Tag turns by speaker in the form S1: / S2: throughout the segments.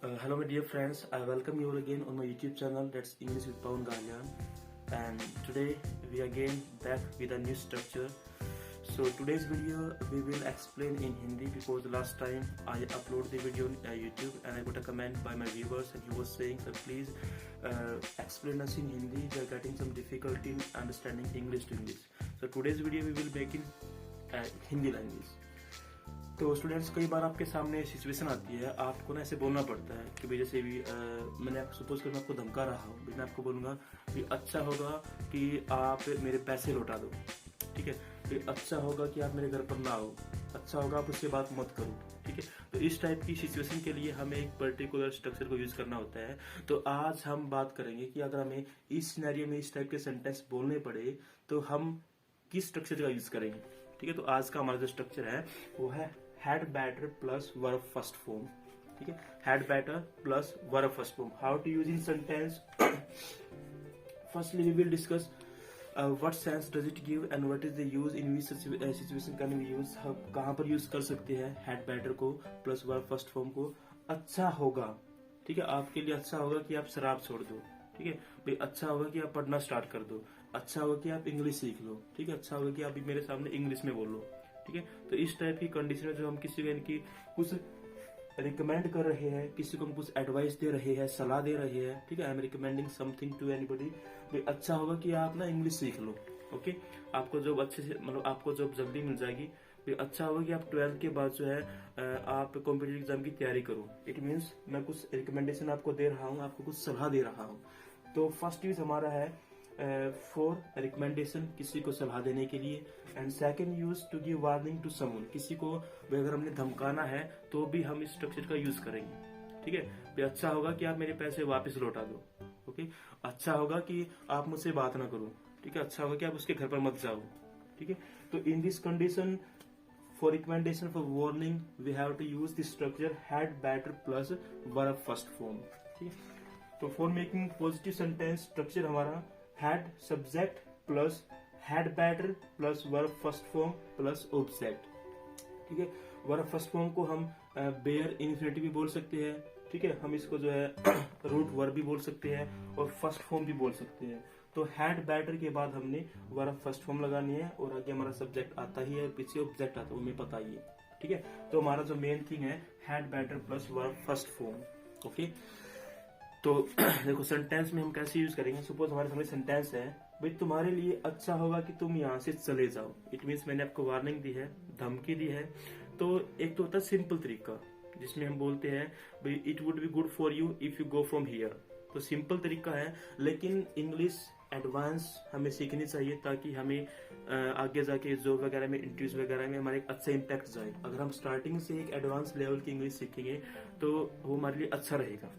S1: Hello my dear friends, I welcome you all again on my YouTube channel, that's English with Pawan Galyan. And today we again back with a new structure. So today's video we will explain in Hindi because the last time I upload the video on YouTube and I got a comment by my viewers and he was saying that please explain us in Hindi, we are getting some difficulty in understanding English to English. So today's video we will make in Hindi language. तो students कई बार आपके सामने situation आती है, आपको ना ऐसे बोलना पड़ता है कि भाई जैसे भी मैंने सपोज कर मैं आपको धमका रहा हूँ, मैं आपको बोलूँगा कि अच्छा होगा कि आप मेरे पैसे लौटा दो, ठीक है, फिर अच्छा होगा कि आप मेरे घर पर ना आओ, अच्छा होगा आप उससे बात मत करो, ठीक है। तो इस टाइप की सिचुएशन के लिए हमें एक पर्टिकुलर स्ट्रक्चर को यूज करना होता है। तो आज हम बात करेंगे कि अगर हमें इस सिनेरियो में इस टाइप के सेंटेंस बोलने पड़े तो हम किस स्ट्रक्चर का यूज करेंगे, ठीक है। तो आज का हमारा जो स्ट्रक्चर है वो है had better plus verb first form, ठीक है, had better plus verb first form. How to use in sentence? Firstly we will discuss what sense does it give and what is the use in which situation can we use. कहाँ पर use कर सकते हैं had better को plus verb first form को। अच्छा होगा, ठीक है, आपके लिए अच्छा होगा कि आप शराब छोड़ दो, ठीक है भाई, अच्छा होगा कि आप पढ़ना स्टार्ट कर दो, अच्छा होगा कि आप इंग्लिश सीख लो, ठीक है, अच्छा होगा कि आप मेरे सामने इंग्लिश में बोलो, ठीक है। तो इस टाइप की कंडीशन में जो हम किसी को इनकी कुछ रिकमेंड कर रहे हैं, किसी को हम कुछ एडवाइस दे रहे हैं, सलाह दे रहे हैं, ठीक है, I am recommending something to anybody, भाई अच्छा होगा कि आप ना इंग्लिश सीख लो, ओके, आपको जॉब अच्छे से मतलब आपको जॉब जल्दी मिल जाएगी। भाई अच्छा होगा कि आप 12th के बाद जो है आप कॉम्पिटिटिव एग्जाम की तैयारी करो। इट मीन्स मैं कुछ रिकमेंडेशन आपको दे रहा हूँ, आपको कुछ सलाह दे रहा हूँ। तो फर्स्ट यूज हमारा है फॉर रिकमेंडेशन, किसी को सलाह देने के लिए, and second use to give warning to someone, किसी को अगर हमने धमकाना है तो भी हम इस स्ट्रक्चर का यूज करेंगे, ठीक है। तो अच्छा होगा कि आप मेरे पैसे वापस लौटा दो, ओके, अच्छा होगा कि आप मुझसे बात ना करो, ठीक है, अच्छा होगा कि आप उसके घर पर मत जाओ, ठीक है। तो in this condition for recommendation for warning we have to use the structure had better plus verb first form, ठीक है। तो for making positive sentence structure हमारा had subject plus had better plus verb first form plus object, ठीक है। verb first form को हम bare infinitive भी बोल सकते हैं, ठीक है, हम इसको जो है रूट वर्ब भी बोल सकते हैं और फर्स्ट फॉर्म भी बोल सकते हैं। तो हैड बैटर के बाद हमने वर्ब फर्स्ट फॉर्म लगानी है और आगे हमारा सब्जेक्ट आता ही है, पीछे ऑब्जेक्ट आता है, वो हमें पता ही है, ठीक है। तो हमारा जो मेन थिंग है had better plus verb first form, okay. तो देखो सेंटेंस में हम कैसे यूज करेंगे। सपोज हमारे सामने सेंटेंस है, भाई तुम्हारे लिए अच्छा होगा कि तुम यहाँ से चले जाओ। इट मीन्स मैंने आपको वार्निंग दी है, धमकी दी है। तो एक तो होता है सिंपल तरीका जिसमें हम बोलते हैं भाई it would be good for you if you go from here. तो सिंपल तरीका है, लेकिन इंग्लिश एडवांस हमें सीखनी चाहिए ताकि हमें आगे जाके जॉब वगैरह में, इंटरव्यूज वगैरह में हमारे एक अच्छा इम्पैक्ट जाए। अगर हम स्टार्टिंग से एक एडवांस लेवल की इंग्लिश सीखेंगे तो वो हमारे लिए अच्छा रहेगा,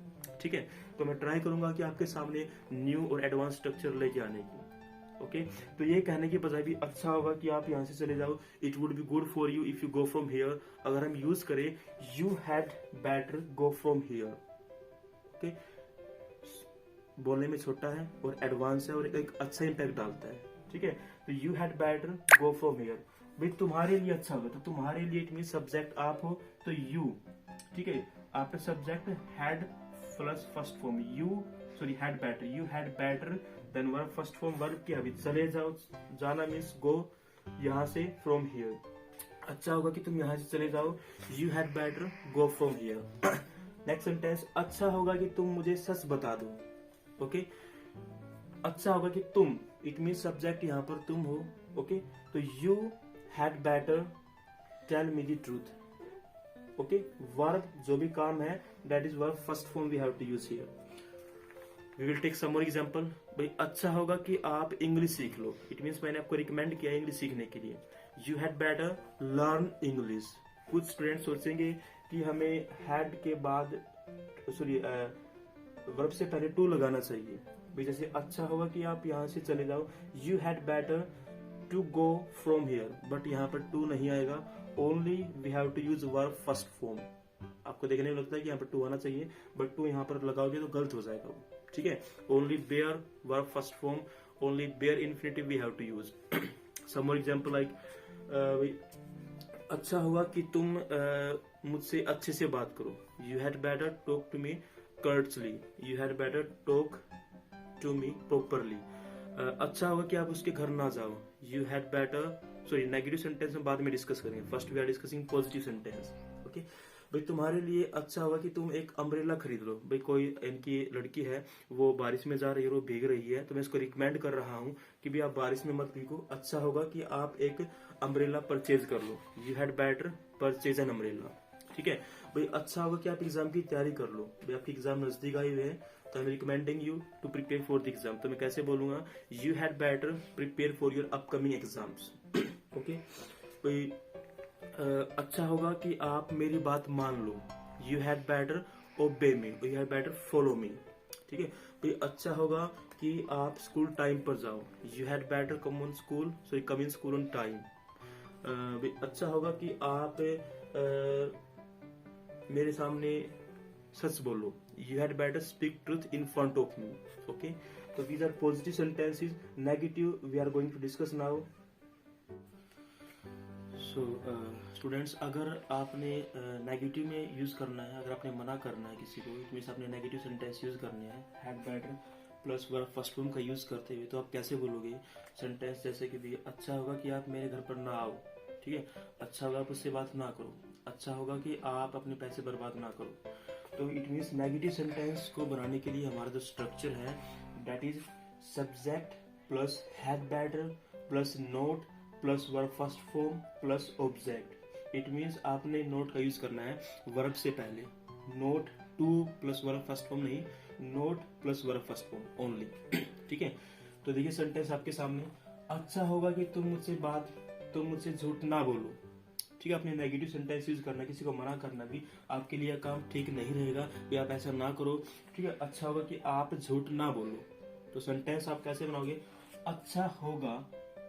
S1: ठीक है। तो मैं ट्राई करूंगा कि आपके सामने न्यू और एडवांस स्ट्रक्चर लेके आने की, ओके। तो ये कहने की बजाय भी अच्छा होगा कि आप यहाँ से चले जाओ, it would be good for you if you go from here, अगर हम यूज करें you had better go from here, okay, बोलने में छोटा है और एडवांस है और एक अच्छा इम्पैक्ट डालता है, ठीक है। तो you had better go from here, भाई तुम्हारे लिए अच्छा होगा। तो तुम्हारे लिए इट मीन सब्जेक्ट आप हो तो यू, ठीक है, आपका subject had plus first form you, sorry had better, you had better than verb first form verb की अभी चले जाओ, जाना मीन्स गो, यहाँ से फ्रॉम हियर, अच्छा होगा कि तुम यहाँ से चले जाओ, you had better go from here. Next sentence, अच्छा होगा कि तुम मुझे सच बता दो, ओके, अच्छा होगा कि तुम, इट मीन सब्जेक्ट यहाँ पर तुम हो, ओके। तो you had better tell me the truth, okay. Verb जो भी काम है that is verb first form we have to use here. We will take some more example, भाई अच्छा होगा कि आप इंग्लिश सीख लो। इट मीन्स मैंने आपको रिकमेंड किया इंग्लिश सीखने के लिए, you had better learn English. कुछ स्टूडेंट सोचेंगे कि हमें हैड के बाद सॉरी वर्ब से पहले टू लगाना चाहिए, भाई जैसे अच्छा होगा कि आप यहाँ से चले जाओ, you had better to go from here, but यहाँ पर टू नहीं आएगा, only we have to use verb first form. आपको देखने में लगता है कि यहाँ पर टू आना चाहिए, बट टू यहाँ पर लगाओगे तो गलत हो जाएगा वो, ठीक है। Only bare verb first form, only bare infinitive we have to use. Some more example like अच्छा होगा कि तुम मुझसे अच्छे से बात करो। You had better talk to me curtly. You had better talk to me properly. अच्छा होगा कि आप उसके घर ना जाओ। You had better, sorry negative sentence हम बाद में डिस्कस करेंगे, first we are discussing positive sentence. Okay भाई, तुम्हारे लिए अच्छा होगा कि तुम एक अम्ब्रेला खरीद लो। भाई कोई इनकी लड़की है, वो बारिश में जा रही है, वो भीग रही है, तो मैं इसको रिकमेंड कर रहा हूँ कि भी आप बारिश में मत भीगो। अच्छा होगा कि आप एक अम्ब्रेला परचेज कर लो। You had better purchase an umbrella. ठीक है भाई, अच्छा होगा कि आप एग्जाम की तैयारी कर लो। भाई आपके एग्जाम नजदीक आए हुए हैं, तो I am recommending you to prepare for the exam. तो मैं कैसे बोलूंगा, you had better prepare for your upcoming exams. Okay भाई, अच्छा होगा कि आप मेरी बात मान लो। You had better obey me, you had better follow me. ठीक है भाई, अच्छा होगा कि आप स्कूल टाइम पर जाओ। You had better come on school, sorry come in school on time. भाई अच्छा होगा कि आप मेरे सामने सच बोलो। You had better speak truth in front of me. Okay, तो these are positive sentences. Negative we are going to discuss now. So students, अगर आपने नेगेटिव में यूज करना है, अगर आपने मना करना है किसी को, तो मीन्स आपने नेगेटिव सेंटेंस यूज करने हैं had better plus verb first form का यूज करते हुए, तो आप कैसे बोलोगे सेंटेंस जैसे कि भी अच्छा होगा कि आप मेरे घर पर ना आओ। ठीक है, अच्छा होगा आप उससे बात ना करो। अच्छा होगा कि आप अपने पैसे बर्बाद ना करो। तो इट मीन्स नेगेटिव सेंटेंस को बनाने के लिए हमारा जो स्ट्रक्चर है that is subject plus had better plus not plus verb first form plus object. It means आपने नोट का यूज करना है वर्ब से पहले। Not to plus verb first form नहीं, not plus verb first form only. ठीक है, तो देखिए सेंटेंस आपके सामने। अच्छा होगा कि तुम मुझसे झूठ ना बोलो। ठीक है, आपने नेगेटिव सेंटेंस यूज करना, किसी को मना करना भी आपके लिए काम ठीक नहीं रहेगा, भी आप ऐसा ना करो। ठीक है, अच्छा होगा कि आप झूठ ना बोलो। तो सेंटेंस आप कैसे बनाओगे, अच्छा होगा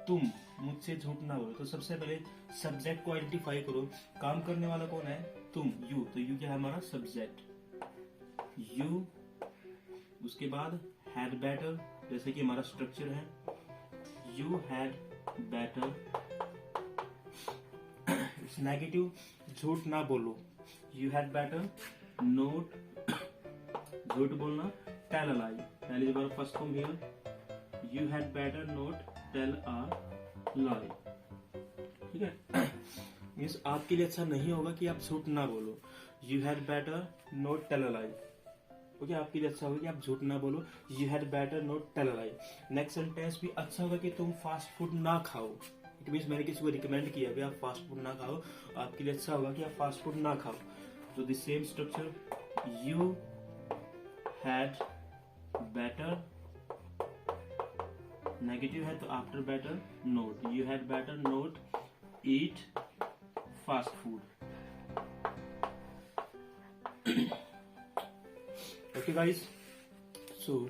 S1: तुम मुझसे झूठ ना बोलो। तो सबसे पहले सब्जेक्ट को आइडेंटिफाई करो। काम करने वाला कौन है, तुम, यू। तो यू क्या है हमारा सब्जेक्ट, यू। उसके बाद हैड बेटर, जैसे कि हमारा स्ट्रक्चर है you had better. It's negative, झूठ ना बोलो। यू हैड बेटर नोट, झूठ बोलना, tell a lie. Tell is verb first form here. You had better not tell a lie. ठीक है, मीन्स आपके लिए अच्छा नहीं होगा कि आप झूठ ना बोलो। You had better not tell a lie. Okay, आपके लिए अच्छा होगा कि आप झूठ ना बोलो। You had better not tell a lie. Next sentence भी अच्छा होगा कि तुम फास्ट फूड ना खाओ। इट मीन्स मैंने किसी को रिकमेंड किया कि आप फास्ट फूड ना खाओ, आपके लिए अच्छा होगा कि आप फास्ट फूड ना खाओ। तो the same structure, you had better, negative है तो after better not. You had better not eat fast food. Okay guys, so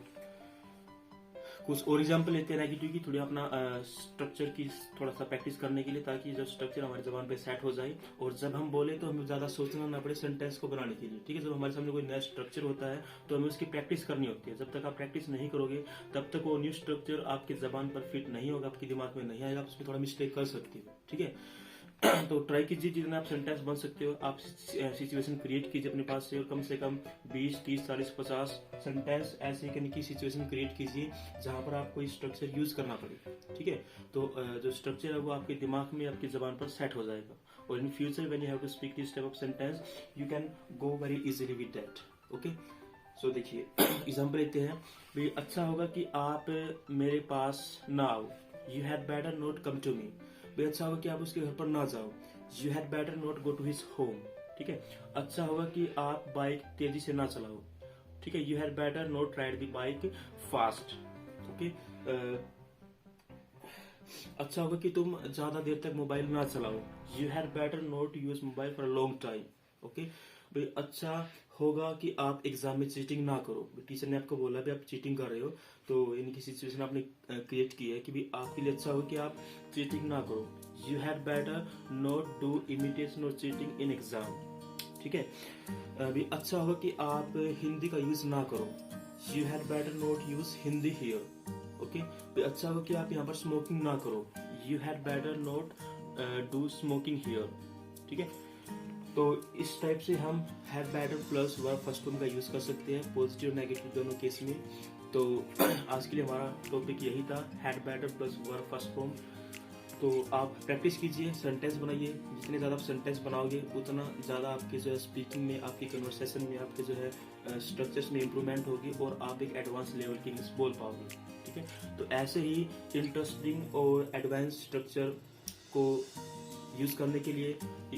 S1: कुछ और एग्जाम्पल लेते हैं नेगेटिव की, थोड़ी अपना स्ट्रक्चर की थोड़ा सा प्रैक्टिस करने के लिए, ताकि जो स्ट्रक्चर हमारी जबान पे सेट हो जाए और जब हम बोले तो हमें ज्यादा सोचना ना पड़े सेंटेंस को बनाने के लिए। ठीक है, जब हमारे सामने कोई नया स्ट्रक्चर होता है तो हमें उसकी प्रैक्टिस करनी होती है। जब तक आप प्रैक्टिस नहीं करोगे तब तक वो न्यू स्ट्रक्चर आपकी जबान पर फिट नहीं होगा, आपके दिमाग में नहीं आएगा, आप उसमें थोड़ा मिस्टेक कर सकते हो। ठीक है, तो ट्राई कीजिए जितना आप सेंटेंस बन सकते हो। आप सिचुएशन क्रिएट कीजिए अपने पास से, और कम 20, 30, 40, 50 सेंटेंस ऐसे की सिचुएशन क्रिएट कीजिए जहां पर आपको स्ट्रक्चर यूज करना पड़े। ठीक है, तो जो स्ट्रक्चर है वो आपके दिमाग में, आपकी जबान पर सेट हो जाएगा, और in future when you have to speak this type of sentence you can go very easily with that. Okay, so देखिए एग्जाम्पल लेते हैं। भाई अच्छा होगा कि आप मेरे पास ना आओ। You had better not come to me. भाई अच्छा होगा कि आप उसके घर पर ना जाओ। You had better not go to his home. ठीक है, अच्छा होगा कि आप बाइक तेजी से ना चलाओ। ठीक है, you had better not ride the bike fast. Okay, अच्छा होगा कि तुम ज्यादा देर तक मोबाइल ना चलाओ। You had better not use mobile for a long time. Okay भाई, अच्छा होगा कि आप एग्जाम में चीटिंग ना करो। टीचर ने आपको बोला भी आप चीटिंग कर रहे हो, तो इनकी सिचुएशन आपने क्रिएट की है कि भी आपके लिए अच्छा होगा कि आप चीटिंग ना करो। You had better not do imitation और चीटिंग इन एग्जाम। ठीक है, अभी अच्छा होगा कि आप हिंदी का यूज ना करो। You had better not use Hindi here. Okay, अच्छा होगा कि आप यहाँ पर स्मोकिंग ना करो। You had better not do smoking here. ठीक है। तो इस टाइप से हम have better plus verb first form का यूज़ कर सकते हैं पॉजिटिव नेगेटिव दोनों केस में। तो आज के लिए हमारा टॉपिक यही था, had better plus verb first form. तो आप प्रैक्टिस कीजिए, सेंटेंस बनाइए। जितने ज़्यादा आप सेंटेंस बनाओगे उतना ज़्यादा आपके जो है स्पीकिंग में, आपकी कन्वर्सेशन में, आपके जो है स्ट्रक्चर्स में इम्प्रूवमेंट होगी और आप एक एडवांस लेवल की इंग्लिश बोल पाओगे, ठीक है। तो ऐसे ही इंटरेस्टिंग और एडवांस स्ट्रक्चर को यूज़ करने के लिए,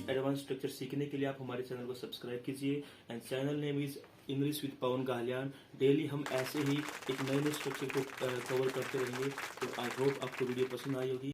S1: एडवांस स्ट्रक्चर सीखने के लिए आप हमारे चैनल को सब्सक्राइब कीजिए। And channel name is English with Pawan Galiyan. Daily हम ऐसे ही एक नए नए स्ट्रक्चर को कवर करते रहेंगे। तो आई होप आपको वीडियो पसंद आई होगी।